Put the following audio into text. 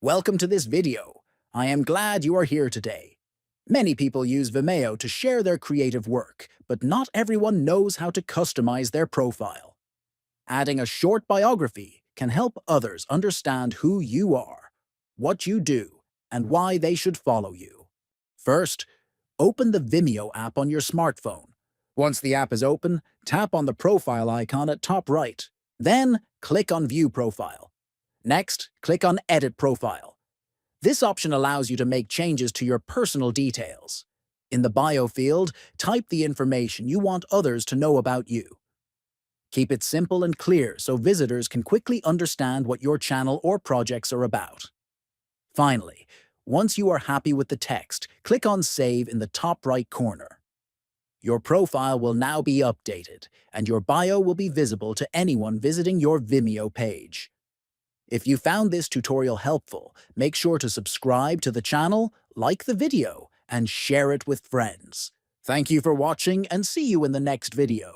Welcome to this video. I am glad you are here today. Many people use Vimeo to share their creative work, but not everyone knows how to customize their profile. Adding a short biography can help others understand who you are, what you do, and why they should follow you. First, open the Vimeo app on your smartphone. Once the app is open, tap on the profile icon at top right. Then, click on View Profile. Next, click on Edit Profile. This option allows you to make changes to your personal details. In the bio field, type the information you want others to know about you. Keep it simple and clear so visitors can quickly understand what your channel or projects are about. Finally, once you are happy with the text, click on Save in the top right corner. Your profile will now be updated, and your bio will be visible to anyone visiting your Vimeo page. If you found this tutorial helpful, make sure to subscribe to the channel, like the video, and share it with friends. Thank you for watching and see you in the next video.